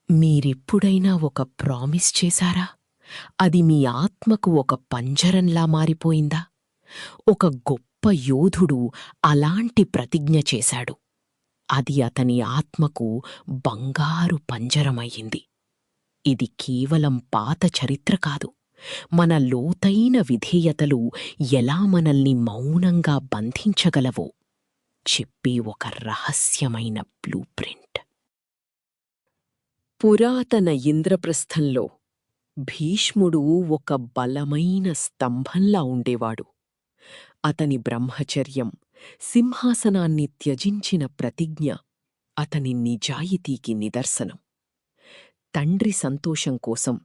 మీరెప్పుడైనా ఒక ప్రామిస్ చేశారా? అది మీ ఆత్మకు ఒక పంజరంలా మారిపోయిందా? ఒక గొప్ప యోధుడు అలాంటి ప్రతిజ్ఞ చేశాడు. అది అతని ఆత్మకు బంగారు పంజరమయ్యింది. ఇది కేవలం పాత చరిత్ర కాదు. మన లోతైన విధేయతలు ఎలా మనల్ని మౌనంగా బంధించగలవో చెప్పే ఒక రహస్యమైన బ్లూప్రింట్. పురాతన ఇంద్రప్రస్థంలో భీష్ముడు ఒక బలమైన స్తంభంలా ఉండేవాడు. అతని బ్రహ్మచర్యం, సింహాసనాన్ని త్యజించిన ప్రతిజ్ఞ అతని నిజాయితీకి నిదర్శనం. తండ్రి సంతోషం కోసం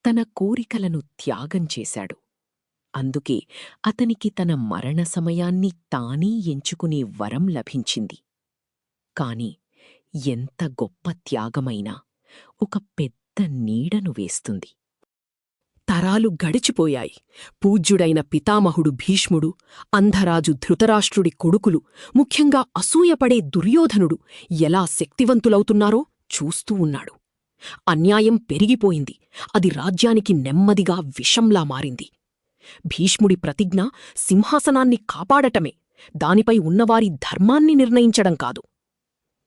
తన కోరికలను త్యాగం చేశాడు. అందుకే అతనికి తన మరణ సమయాన్ని తానే ఎంచుకునే వరం లభించింది. కాని ఎంత గొప్ప త్యాగమైనా ఒక పెద్ద నీడను వేస్తుంది. తరాలు గడిచిపోయాయి. పూజ్యుడైన పితామహుడు భీష్ముడు, అంధరాజు ధృతరాష్ట్రుడి కొడుకులు, ముఖ్యంగా అసూయపడే దుర్యోధనుడు ఎలా శక్తివంతులవుతున్నారో చూస్తూ ఉన్నాడు. అన్యాయం పెరిగిపోయింది. అది రాజ్యానికి నెమ్మదిగా విషంలా మారింది. భీష్ముడి ప్రతిజ్ఞ సింహాసనాన్ని కాపాడటమే, దానిపై ఉన్నవారి ధర్మాన్ని నిర్ణయించడం కాదు.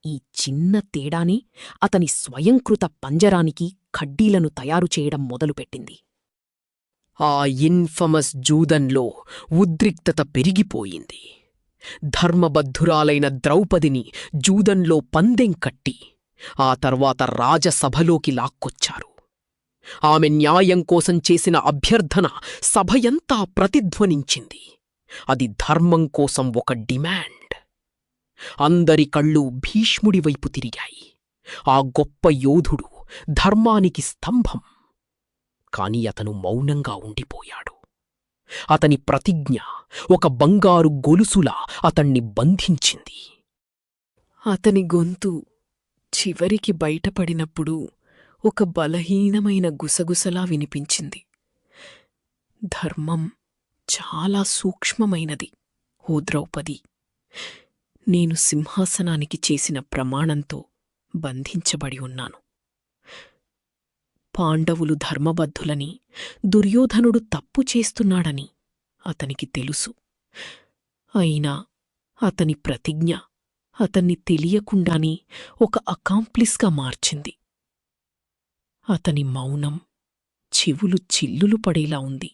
ఈ చిన్న తేడానే అతని స్వయంకృత పంజరానికి కడ్డీలను తయారుచేయడం మొదలుపెట్టింది. ఆ ఇన్ఫమస్ జూదంలో ఉద్రిక్తత పెరిగిపోయింది. ధర్మబద్ధురాలైన ద్రౌపదిని జూదంలో పందెం కట్టి ఆ తర్వాత రాజసభలోకి లాక్కొచ్చారు. ఆమె న్యాయం కోసం చేసిన అభ్యర్థన సభయంతా ప్రతిధ్వనించింది. అది ధర్మం కోసం ఒక డిమాండ్. అందరి కళ్ళు భీష్ముడి వైపు తిరిగాయి. ఆ గొప్ప యోధుడు, ధర్మానికి స్తంభం. కాని అతను మౌనంగా ఉండిపోయాడు. అతని ప్రతిజ్ఞ ఒక బంగారు గొలుసులా అతణ్ణి బంధించింది. అతని గొంతు చివరికి బయటపడినప్పుడు ఒక బలహీనమైన గుసగుసలా వినిపించింది. ధర్మం చాలా సూక్ష్మమైనది, ఓ ద్రౌపది. నేను సింహాసనానికి చేసిన ప్రమాణంతో బంధించబడి ఉన్నాను. పాండవులు ధర్మబద్ధులని, దుర్యోధనుడు తప్పు చేస్తున్నాడని అతనికి తెలుసు. అయినా అతని ప్రతిజ్ఞ అతన్ని తెలియకుండానే ఒక అకాంప్లిస్గా మార్చింది. అతని మౌనం చెవులు చిల్లులు పడేలా ఉంది.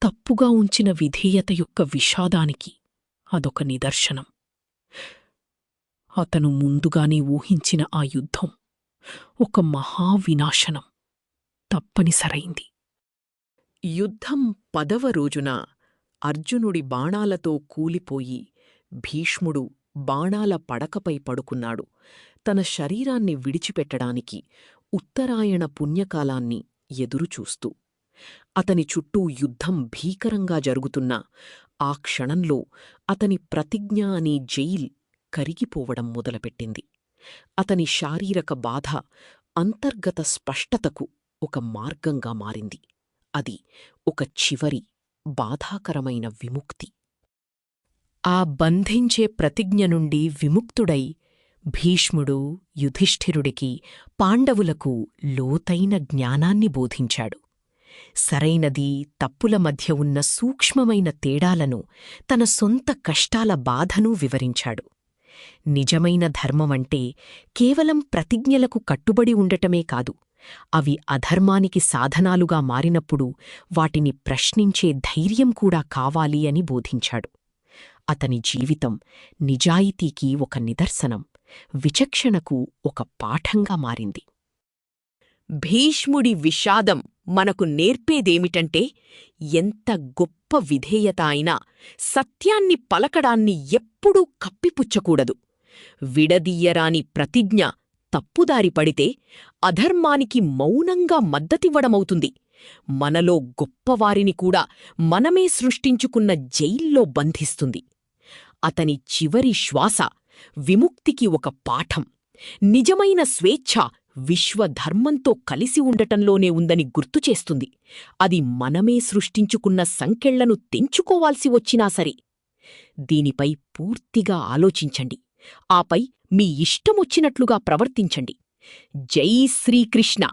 తప్పుగా ఉంచిన విధేయత యొక్క విషాదానికి అదొక నిదర్శనం. అతను ముందుగానే ఊహించిన ఆ యుద్ధం ఒక మహావినాశనం తప్పనిసరైంది. యుద్ధం 10వ రోజున అర్జునుడి బాణాలతో కూలిపోయి భీష్ముడు బాణాల పడకపై పడుకున్నాడు. తన శరీరాన్ని విడిచిపెట్టడానికి ఉత్తరాయణ పుణ్యకాలాన్ని ఎదురుచూస్తూ. అతని చుట్టూ యుద్ధం భీకరంగా జరుగుతున్నా ఆ క్షణంలో అతని ప్రతిజ్ఞ అనే జైల్ కరిగిపోవడం మొదలుపెట్టింది. అతని శారీరక బాధ అంతర్గత స్పష్టతకు ఒక మార్గంగా మారింది. అది ఒక చివరి బాధాకరమైన విముక్తి. ఆ బంధించే ప్రతిజ్ఞ నుండి విముక్తుడై భీష్ముడు యుధిష్ఠిరుడికి, పాండవులకు లోతైన జ్ఞానాన్ని బోధించాడు. సరైనది, తప్పుల మధ్య ఉన్న సూక్ష్మమైన తేడాలను, తన సొంత కష్టాల బాధను వివరించాడు. నిజమైన ధర్మమంటే కేవలం ప్రతిజ్ఞలకు కట్టుబడి ఉండటమే కాదు, అవి అధర్మానికి సాధనాలుగా మారినప్పుడు వాటిని ప్రశ్నించే ధైర్యం కూడా కావాలి అని బోధించాడు. అతని జీవితం నిజాయితీకి ఒక నిదర్శనం, విచక్షణకు ఒక పాఠంగా మారింది. భీష్ముడి విషాదం మనకు నేర్పేదేమిటంటే, ఎంత గొప్ప విధేయత అయినా సత్యాన్ని పలకడాన్ని ఎప్పుడూ కప్పిపుచ్చకూడదు. విడదీయరాని ప్రతిజ్ఞ తప్పుదారి పడితే అధర్మానికి మౌనంగా మద్దతివ్వడమవుతుంది. మనలో గొప్పవారిని కూడా మనమే సృష్టించుకున్న జైల్లో బంధిస్తుంది. అతని చివరి శ్వాస విముక్తికి ఒక పాఠం. నిజమైన స్వేచ్ఛ విశ్వధర్మంతో కలిసి ఉండటంలోనే ఉందని గుర్తుచేస్తుంది. అది మనమే సృష్టించుకున్న సంకెళ్లను తెంచుకోవాల్సి వచ్చినా సరే. దీనిపై పూర్తిగా ఆలోచించండి. ఆపై మీ ఇష్టమొచ్చినట్లుగా ప్రవర్తించండి. జై శ్రీకృష్ణ.